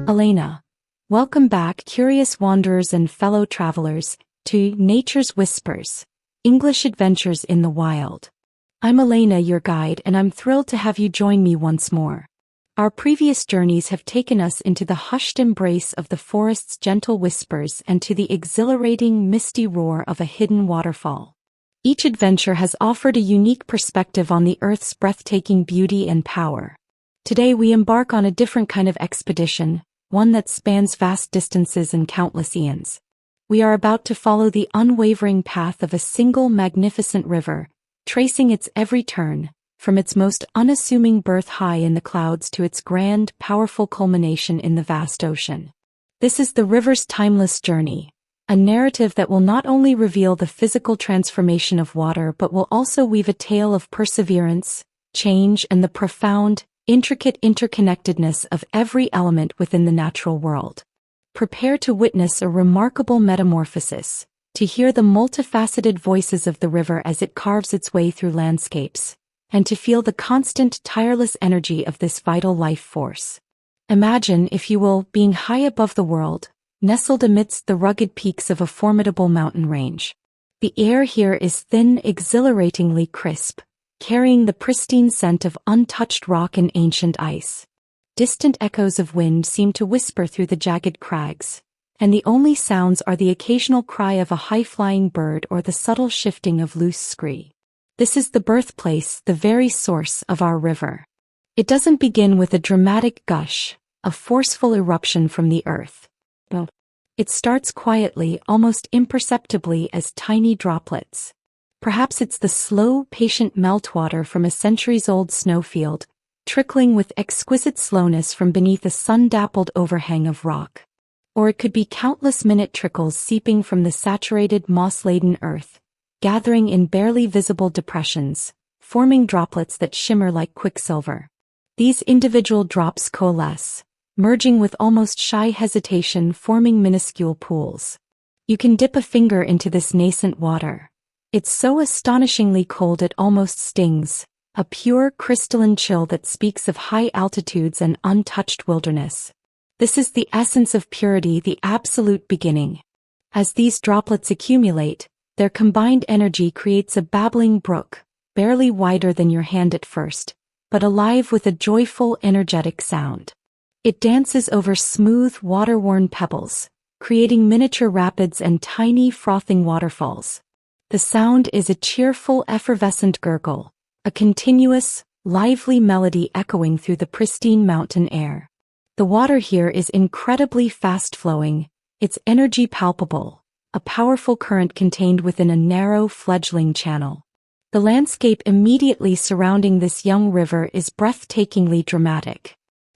Elena. Welcome back, curious wanderers and fellow travelers, to Nature's Whispers, English Adventures in the Wild. I'm Elena, your guide, and I'm thrilled to have you join me once more. Our previous journeys have taken us into the hushed embrace of the forest's gentle whispers and to the exhilarating, misty roar of a hidden waterfall. Each adventure has offered a unique perspective on the Earth's breathtaking beauty and power. Today we embark on a different kind of expedition, one that spans vast distances and countless eons. We are about to follow the unwavering path of a single magnificent river, tracing its every turn, from its most unassuming birth high in the clouds to its grand, powerful culmination in the vast ocean. This is the river's timeless journey, a narrative that will not only reveal the physical transformation of water but will also weave a tale of perseverance, change, and the profound, intricate interconnectedness of every element within the natural world. Prepare to witness a remarkable metamorphosis, to hear the multifaceted voices of the river as it carves its way through landscapes, and to feel the constant, tireless energy of this vital life force. Imagine, if you will, being high above the world, nestled amidst the rugged peaks of a formidable mountain range. The air here is thin, exhilaratingly crisp, carrying the pristine scent of untouched rock and ancient ice. Distant echoes of wind seem to whisper through the jagged crags, and the only sounds are the occasional cry of a high-flying bird or the subtle shifting of loose scree. This is the birthplace, the very source of our river. It doesn't begin with a dramatic gush, a forceful eruption from the earth. No. It starts quietly, almost imperceptibly, as tiny droplets. Perhaps it's the slow, patient meltwater from a centuries-old snowfield, trickling with exquisite slowness from beneath a sun-dappled overhang of rock. Or it could be countless minute trickles seeping from the saturated, moss-laden earth, gathering in barely visible depressions, forming droplets that shimmer like quicksilver. These individual drops coalesce, merging with almost shy hesitation, forming minuscule pools. You can dip a finger into this nascent water. It's so astonishingly cold it almost stings, a pure crystalline chill that speaks of high altitudes and untouched wilderness. This is the essence of purity, the absolute beginning. As these droplets accumulate, their combined energy creates a babbling brook, barely wider than your hand at first, but alive with a joyful, energetic sound. It dances over smooth, water-worn pebbles, creating miniature rapids and tiny, frothing waterfalls. The sound is a cheerful, effervescent gurgle, a continuous, lively melody echoing through the pristine mountain air. The water here is incredibly fast-flowing, its energy palpable, a powerful current contained within a narrow, fledgling channel. The landscape immediately surrounding this young river is breathtakingly dramatic.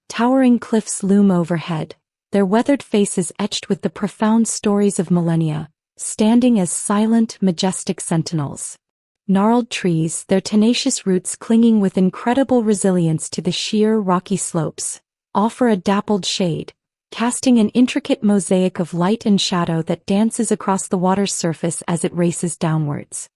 Towering cliffs loom overhead, their weathered faces etched with the profound stories of millennia, standing as silent, majestic sentinels. Gnarled trees, their tenacious roots clinging with incredible resilience to the sheer, rocky slopes, offer a dappled shade, casting an intricate mosaic of light and shadow that dances across the water's surface as it races downwards.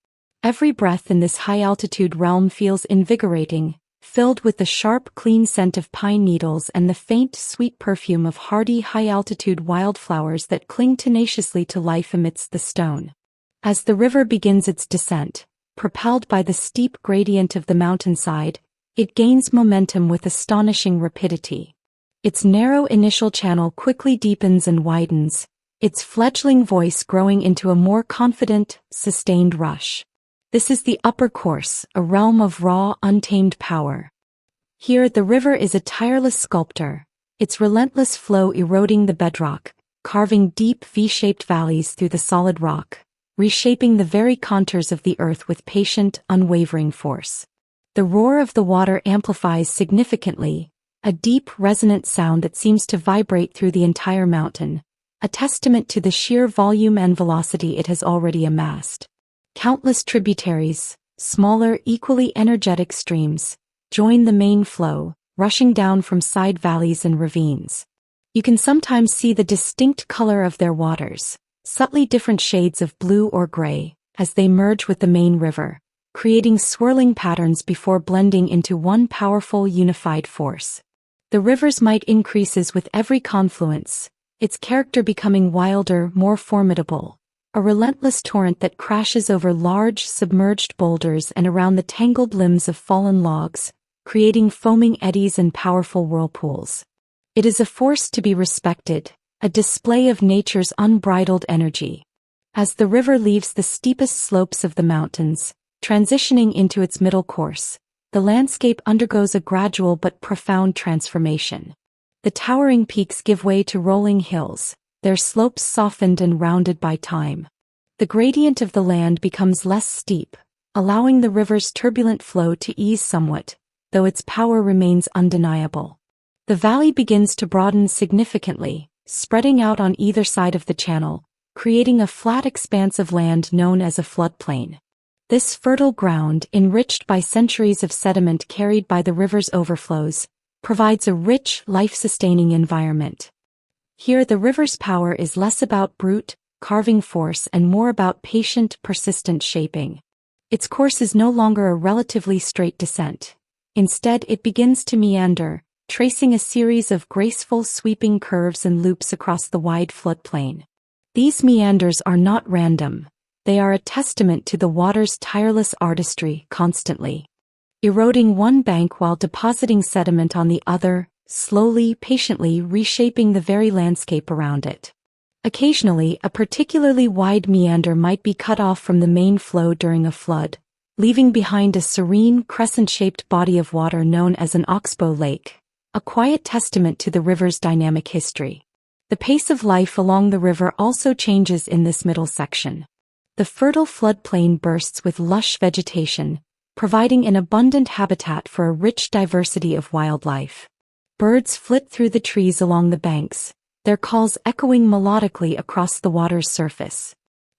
Every breath in this high-altitude realm feels invigorating, filled with the sharp, clean scent of pine needles and the faint, sweet perfume of hardy, high-altitude wildflowers that cling tenaciously to life amidst the stone. As the river begins its descent, propelled by the steep gradient of the mountainside, it gains momentum with astonishing rapidity. Its narrow initial channel quickly deepens and widens, its fledgling voice growing into a more confident, sustained rush. This is the upper course, a realm of raw, untamed power. Here the river is a tireless sculptor, its relentless flow eroding the bedrock, carving deep V-shaped valleys through the solid rock, reshaping the very contours of the earth with patient, unwavering force. The roar of the water amplifies significantly, a deep, resonant sound that seems to vibrate through the entire mountain, a testament to the sheer volume and velocity it has already amassed. Countless tributaries, smaller, equally energetic streams, join the main flow, rushing down from side valleys and ravines. You can sometimes see the distinct color of their waters, subtly different shades of blue or gray, as they merge with the main river, creating swirling patterns before blending into one powerful unified force. The river's might increases with every confluence, its character becoming wilder, more formidable. A relentless torrent that crashes over large, submerged boulders and around the tangled limbs of fallen logs, creating foaming eddies and powerful whirlpools. It is a force to be respected, a display of nature's unbridled energy. As the river leaves the steepest slopes of the mountains, transitioning into its middle course, the landscape undergoes a gradual but profound transformation. The towering peaks give way to rolling hills, their slopes softened and rounded by time. The gradient of the land becomes less steep, allowing the river's turbulent flow to ease somewhat, though its power remains undeniable. The valley begins to broaden significantly, spreading out on either side of the channel, creating a flat expanse of land known as a floodplain. This fertile ground, enriched by centuries of sediment carried by the river's overflows, provides a rich, life-sustaining environment. Here the river's power is less about brute, carving force and more about patient, persistent shaping. Its course is no longer a relatively straight descent. Instead, it begins to meander, tracing a series of graceful sweeping curves and loops across the wide floodplain. These meanders are not random. They are a testament to the water's tireless artistry, constantly eroding one bank while depositing sediment on the other, slowly, patiently reshaping the very landscape around it. Occasionally, a particularly wide meander might be cut off from the main flow during a flood, leaving behind a serene, crescent-shaped body of water known as an oxbow lake, a quiet testament to the river's dynamic history. The pace of life along the river also changes in this middle section. The fertile floodplain bursts with lush vegetation, providing an abundant habitat for a rich diversity of wildlife. Birds flit through the trees along the banks, their calls echoing melodically across the water's surface.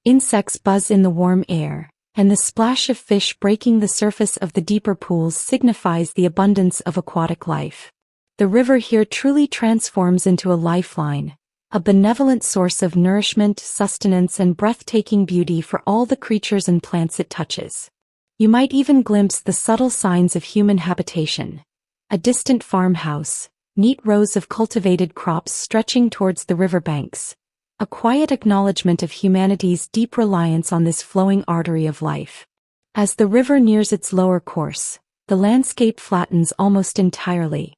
Insects buzz in the warm air, and the splash of fish breaking the surface of the deeper pools signifies the abundance of aquatic life. The river here truly transforms into a lifeline, a benevolent source of nourishment, sustenance, and breathtaking beauty for all the creatures and plants it touches. You might even glimpse the subtle signs of human habitation. A distant farmhouse, neat rows of cultivated crops stretching towards the riverbanks, a quiet acknowledgement of humanity's deep reliance on this flowing artery of life. As the river nears its lower course, the landscape flattens almost entirely.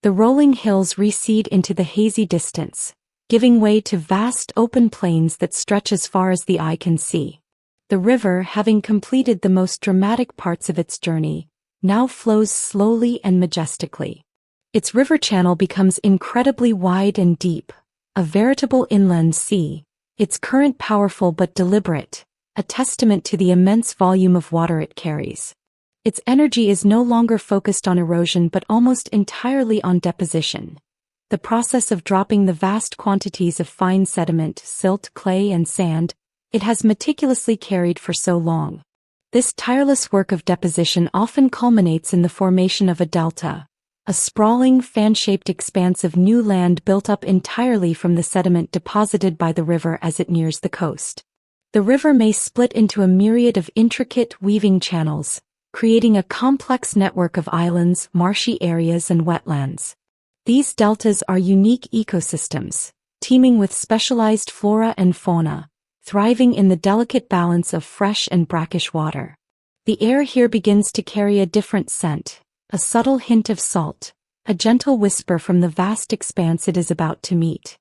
The rolling hills recede into the hazy distance, giving way to vast open plains that stretch as far as the eye can see. The river, having completed the most dramatic parts of its journey, now flows slowly and majestically. Its river channel becomes incredibly wide and deep, a veritable inland sea, its current powerful but deliberate, a testament to the immense volume of water it carries. Its energy is no longer focused on erosion but almost entirely on deposition. The process of dropping the vast quantities of fine sediment, silt, clay, and sand it has meticulously carried for so long. This tireless work of deposition often culminates in the formation of a delta, a sprawling, fan-shaped expanse of new land built up entirely from the sediment deposited by the river as it nears the coast. The river may split into a myriad of intricate, weaving channels, creating a complex network of islands, marshy areas, and wetlands. These deltas are unique ecosystems, teeming with specialized flora and fauna, thriving in the delicate balance of fresh and brackish water. The air here begins to carry a different scent, a subtle hint of salt, a gentle whisper from the vast expanse it is about to meet.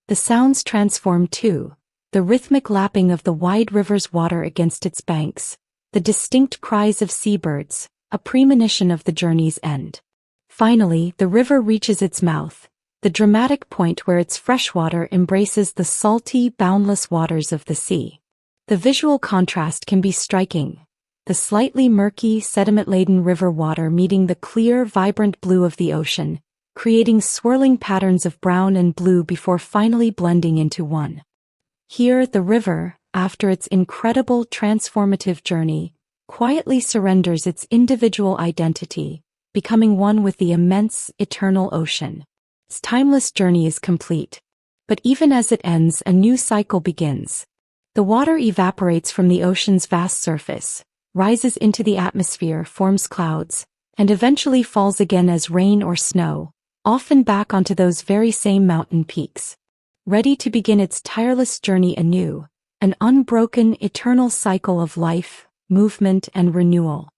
The sounds transform too, the rhythmic lapping of the wide river's water against its banks, the distinct cries of seabirds, a premonition of the journey's end. Finally, the river reaches its mouth, the dramatic point where its freshwater embraces the salty, boundless waters of the sea. The visual contrast can be striking. The slightly murky, sediment-laden river water meeting the clear, vibrant blue of the ocean, creating swirling patterns of brown and blue before finally blending into one. Here, the river, after its incredible transformative journey, quietly surrenders its individual identity, becoming one with the immense, eternal ocean. Its timeless journey is complete. But even as it ends, a new cycle begins. The water evaporates from the ocean's vast surface, rises into the atmosphere, forms clouds, and eventually falls again as rain or snow, often back onto those very same mountain peaks. Ready to begin its tireless journey anew, an unbroken, eternal cycle of life, movement, and renewal.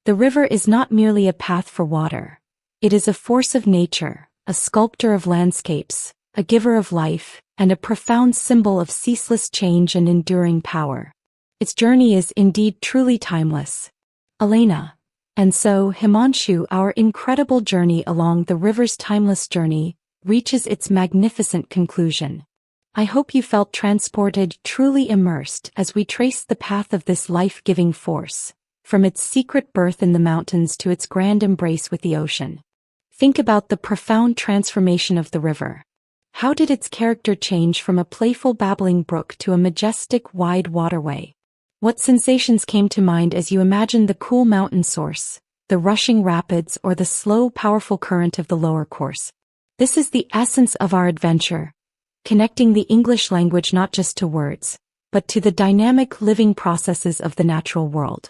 The river is not merely a path for water. It is a force of nature, a sculptor of landscapes, a giver of life, and a profound symbol of ceaseless change and enduring power. Its journey is indeed truly timeless. Elena. And so, Himanshu, our incredible journey along the river's timeless journey, reaches its magnificent conclusion. I hope you felt transported, truly immersed, as we traced the path of this life-giving force, from its secret birth in the mountains to its grand embrace with the ocean. Think about the profound transformation of the river. How did its character change from a playful babbling brook to a majestic, wide waterway? What sensations came to mind as you imagined the cool mountain source, the rushing rapids, or the slow, powerful current of the lower course? This is the essence of our adventure, connecting the English language not just to words, but to the dynamic living processes of the natural world.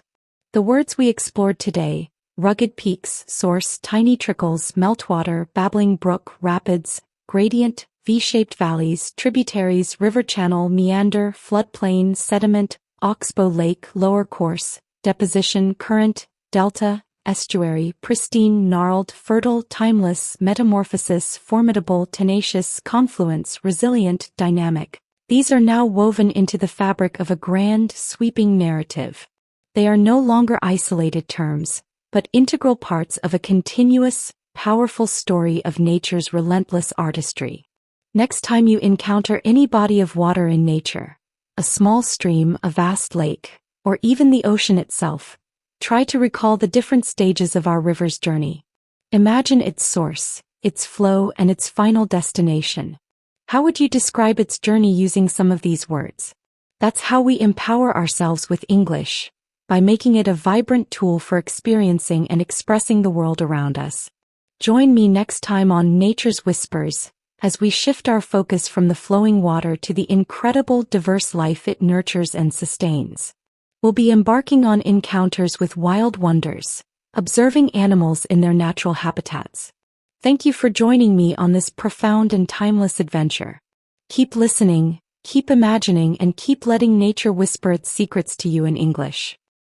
The words we explored today, rugged peaks, source, tiny trickles, meltwater, babbling brook, rapids, gradient, V-shaped valleys, tributaries, river channel, meander, floodplain, sediment, oxbow lake, lower course, deposition, current, delta, estuary, pristine, gnarled, fertile, timeless, metamorphosis, formidable, tenacious, confluence, resilient, dynamic. These are now woven into the fabric of a grand, sweeping narrative. They are no longer isolated terms, but integral parts of a continuous, powerful story of nature's relentless artistry. Next time you encounter any body of water in nature, a small stream, a vast lake, or even the ocean itself, try to recall the different stages of our river's journey. Imagine its source, its flow, and its final destination. How would you describe its journey using some of these words? That's how we empower ourselves with English, by making it a vibrant tool for experiencing and expressing the world around us. Join me next time on Nature's Whispers, as we shift our focus from the flowing water to the incredible, diverse life it nurtures and sustains. We'll be embarking on encounters with wild wonders, observing animals in their natural habitats. Thank you for joining me on this profound and timeless adventure. Keep listening, keep imagining, and keep letting nature whisper its secrets to you in English.